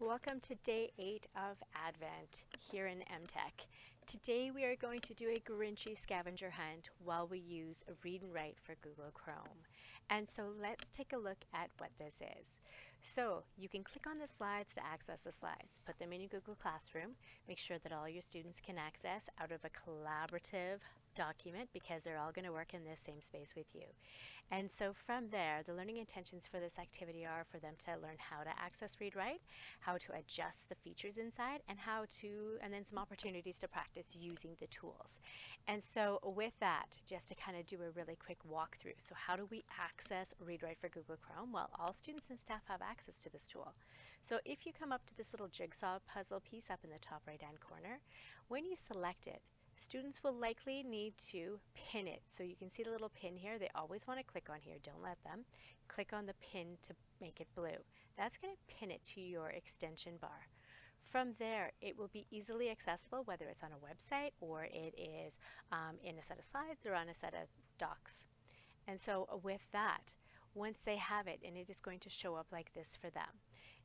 Welcome to day 8 of Advent here in EmTech. Today we are going to do a Grinchy scavenger hunt while we use Read and Write for Google Chrome. And so let's take a look at what this is. So you can click on the slides to access the slides. Put them in your Google Classroom. Make sure that all your students can access out of a collaborative document because they're all going to work in this same space with you. And so from there, the learning intentions for this activity are for them to learn how to access read write, how to adjust the features inside, and then some opportunities to practice using the tools. And so with that, just to kind of do a really quick walkthrough. So how do we access read write for Google Chrome? Well, all students and staff have access to this tool. So if you come up to this little jigsaw puzzle piece up in the top right hand corner, when you select it, students will likely need to pin it. So you can see the little pin here. They always want to click on here. Don't let them. Click on the pin to make it blue. That's going to pin it to your extension bar. From there, it will be easily accessible, whether it's on a website or it is in a set of slides or on a set of docs. And so with that, once they have it, and it is going to show up like this for them,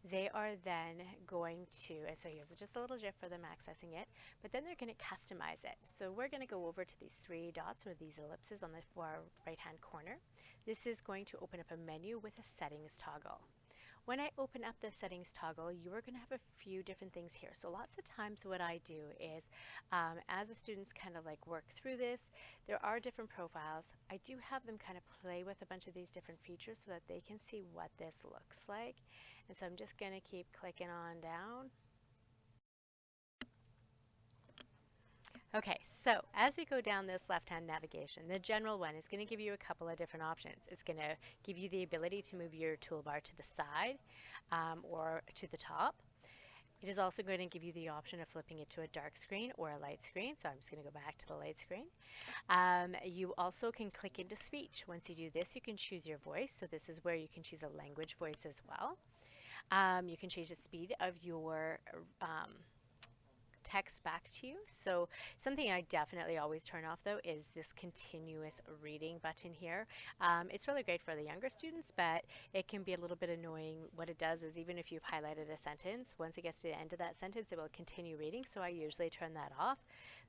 they are then going to, and so here's just a little GIF for them accessing it, but then they're going to customize it. So we're going to go over to these three dots or these ellipses on the far right hand corner. This is going to open up a menu with a settings toggle. When I open up the settings toggle, you are going to have a few different things here. So lots of times what I do is, as the students kind of like work through this, there are different profiles. I do have them kind of play with a bunch of these different features so that they can see what this looks like. And so I'm just going to keep clicking on down. Okay, so as we go down this left-hand navigation, the general one is going to give you a couple of different options. It's going to give you the ability to move your toolbar to the side or to the top. It is also going to give you the option of flipping it to a dark screen or a light screen. So I'm just going to go back to the light screen. You also can click into speech. Once you do this, you can choose your voice. So this is where you can choose a language voice as well. You can change the speed of your text back to you. So something I definitely always turn off though is this continuous reading button here. It's really great for the younger students, but it can be a little bit annoying. What it does is even if you've highlighted a sentence, once it gets to the end of that sentence, it will continue reading. So I usually turn that off.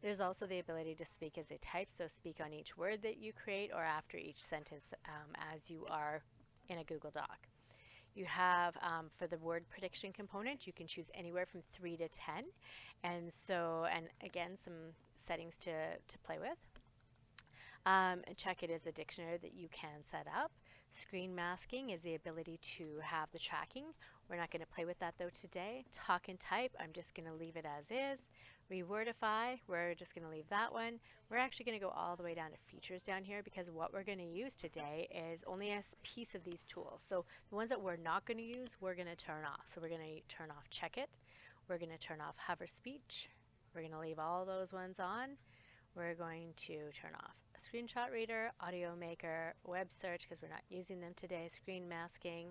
There's also the ability to speak as a type, so speak on each word that you create or after each sentence as you are in a Google Doc. You have, for the word prediction component, you can choose anywhere from 3 to 10. And so, and again, some settings to play with. Check it as a dictionary that you can set up. Screen masking is the ability to have the tracking. We're not going to play with that though today. Talk and type, I'm just going to leave it as is. Rewordify, we're just going to leave that one. We're actually going to go all the way down to features down here because what we're going to use today is only a piece of these tools. So the ones that we're not going to use, we're going to turn off. So we're going to turn off check it. We're going to turn off hover speech. We're going to leave all those ones on. We're going to turn off a screenshot reader, audio maker, web search because we're not using them today, screen masking,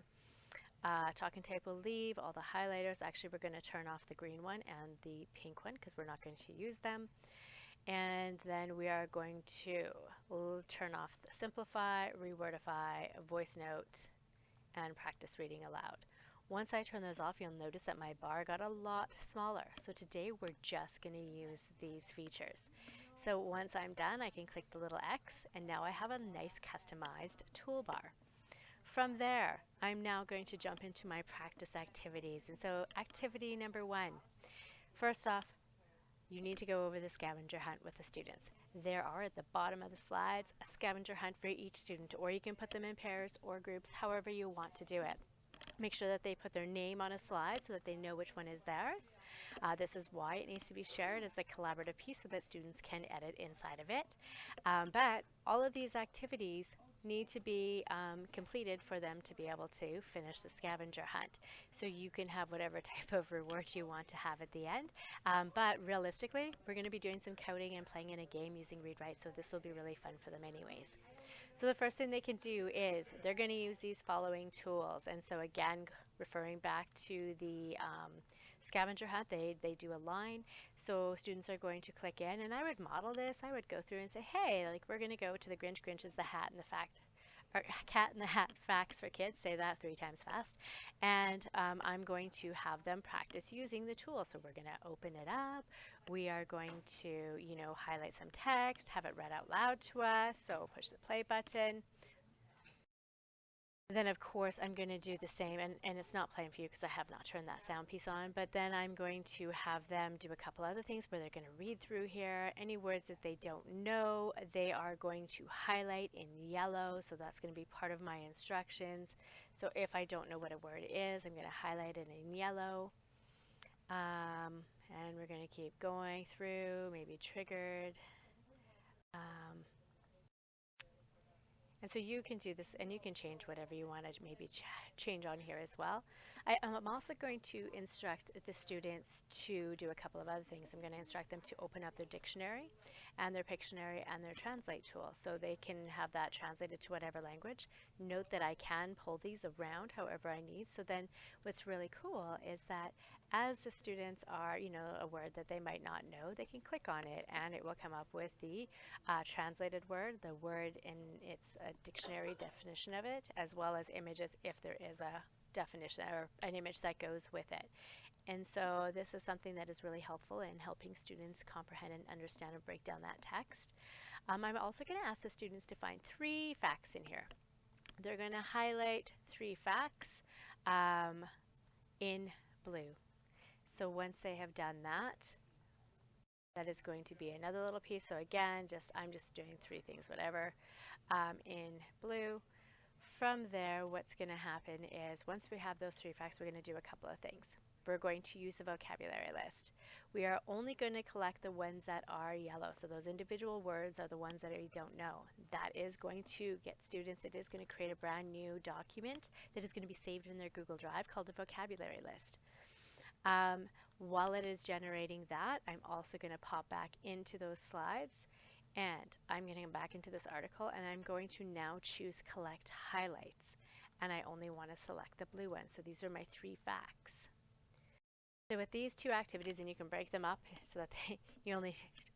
talk and type will leave, all the highlighters. Actually, we're going to turn off the green one and the pink one because we're not going to use them. And then we are going to turn off the simplify, rewordify, voice note, and practice reading aloud. Once I turn those off, you'll notice that my bar got a lot smaller. So today we're just going to use these features. So once I'm done, I can click the little X, and now I have a nice customized toolbar. From there, I'm now going to jump into my practice activities. And so activity number 1, first off, you need to go over the scavenger hunt with the students. There are at the bottom of the slides a scavenger hunt for each student, or you can put them in pairs or groups, however you want to do it. Make sure that they put their name on a slide so that they know which one is theirs. This is why it needs to be shared as a collaborative piece so that students can edit inside of it. But all of these activities need to be completed for them to be able to finish the scavenger hunt. So you can have whatever type of reward you want to have at the end. But realistically, we're going to be doing some coding and playing in a game using read write, so this will be really fun for them anyways. So the first thing they can do is they're going to use these following tools. And so again, referring back to the scavenger hunt, they do a line. So students are going to click in, and I would model this. I would go through and say, hey, like we're going to go to the Grinch. Grinch is the hat and the fact, or cat in the hat facts for kids. Say that 3 times fast. And I'm going to have them practice using the tool. So we're going to open it up. We are going to, highlight some text, have it read out loud to us. So push the play button. Then, of course, I'm going to do the same, and it's not playing for you because I have not turned that sound piece on, but then I'm going to have them do a couple other things where they're going to read through here. Any words that they don't know, they are going to highlight in yellow, so that's going to be part of my instructions. So if I don't know what a word is, I'm going to highlight it in yellow. And we're going to keep going through, maybe triggered. Um, And so you can do this and you can change whatever you want to maybe change on here as well. I'm also going to instruct the students to do a couple of other things. I'm going to instruct them to open up their dictionary and their Pictionary and their translate tool so they can have that translated to whatever language. Note that I can pull these around however I need. So then what's really cool is that as the students are, a word that they might not know, they can click on it and it will come up with the translated word, the word in its dictionary definition of it, as well as images if there is a definition or an image that goes with it. And so this is something that is really helpful in helping students comprehend and understand and break down that text. I'm also going to ask the students to find 3 facts in here. They're going to highlight 3 facts in blue. So once they have done that, that is going to be another little piece. So again, I'm just doing 3 things, whatever, in blue. From there, what's going to happen is once we have those 3 facts, we're going to do a couple of things. We're going to use the vocabulary list. We are only going to collect the ones that are yellow. So those individual words are the ones that we don't know. That is going to get students, it is going to create a brand new document that is going to be saved in their Google Drive called a vocabulary list. While it is generating that, I'm also going to pop back into those slides and I'm going to come back into this article and I'm going to now choose collect highlights. And I only want to select the blue one. So these are my 3 facts. So with these 2 activities, and you can break them up so that you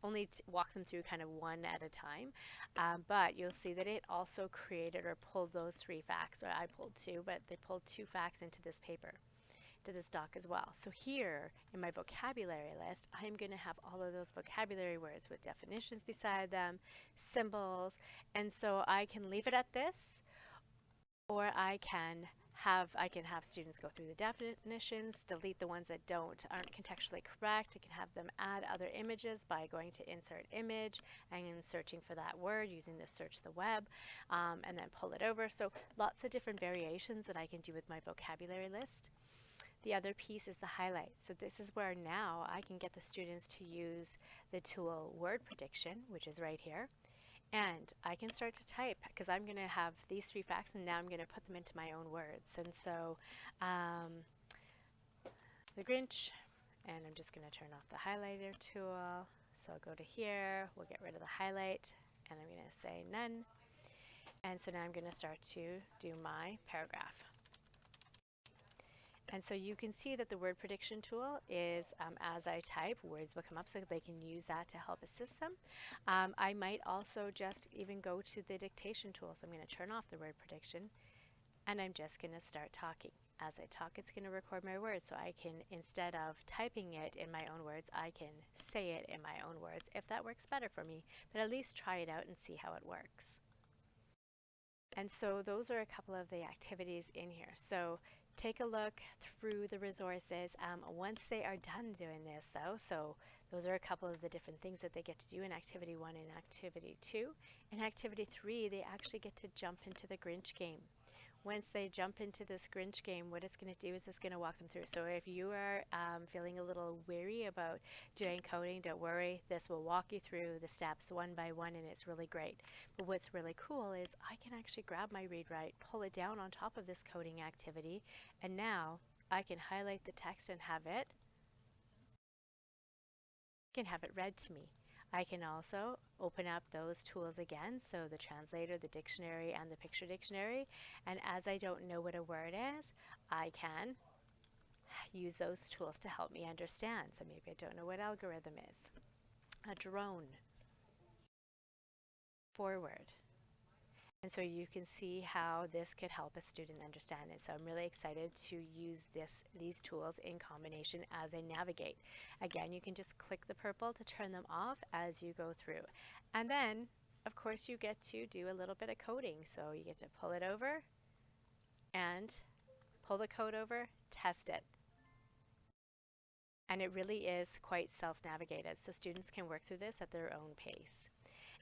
only walk them through kind of one at a time. But you'll see that it also created or pulled those 3 facts, or I pulled 2, but they pulled 2 facts into this paper, to this doc as well. So here in my vocabulary list, I'm going to have all of those vocabulary words with definitions beside them, symbols, and so I can leave it at this, or I can have students go through the definitions, delete the ones that aren't contextually correct. I can have them add other images by going to insert image and searching for that word using the search the web, and then pull it over. So lots of different variations that I can do with my vocabulary list. The other piece is the highlight. So this is where now I can get the students to use the tool word prediction, which is right here. And I can start to type because I'm going to have these 3 facts and now I'm going to put them into my own words. And so the Grinch, and I'm just going to turn off the highlighter tool. So I'll go to here, we'll get rid of the highlight, and I'm going to say none. And so now I'm going to start to do my paragraph. And so you can see that the word prediction tool is, as I type, words will come up so they can use that to help assist them. I might also just even go to the dictation tool. So I'm going to turn off the word prediction and I'm just going to start talking. As I talk, it's going to record my words. So I can, instead of typing it in my own words, I can say it in my own words if that works better for me. But at least try it out and see how it works. And so those are a couple of the activities in here. So take a look through the resources once they are done doing this though. So those are a couple of the different things that they get to do in activity 1 and activity 2. In activity 3, they actually get to jump into the Grinch game. Once they jump into this Grinch game, what it's going to do is it's going to walk them through. So if you are feeling a little weary about doing coding, don't worry. This will walk you through the steps one by one, and it's really great. But what's really cool is I can actually grab my read write, pull it down on top of this coding activity, and now I can highlight the text and have it read to me. I can also open up those tools again, so the translator, the dictionary, and the picture dictionary. And as I don't know what a word is, I can use those tools to help me understand. So maybe I don't know what algorithm is. A drone, forward. And so you can see how this could help a student understand it. So I'm really excited to use these tools in combination as I navigate. Again, you can just click the purple to turn them off as you go through. And then, of course, you get to do a little bit of coding. So you get to pull it over and pull the code over, test it. And it really is quite self-navigated, so students can work through this at their own pace.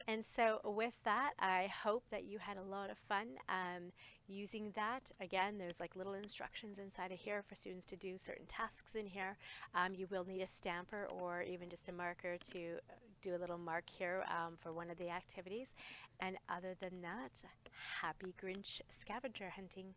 And so with that, I hope that you had a lot of fun using that. Again, there's like little instructions inside of here for students to do certain tasks in here. You will need a stamper or even just a marker to do a little mark here for one of the activities. And other than that, happy Grinch scavenger hunting.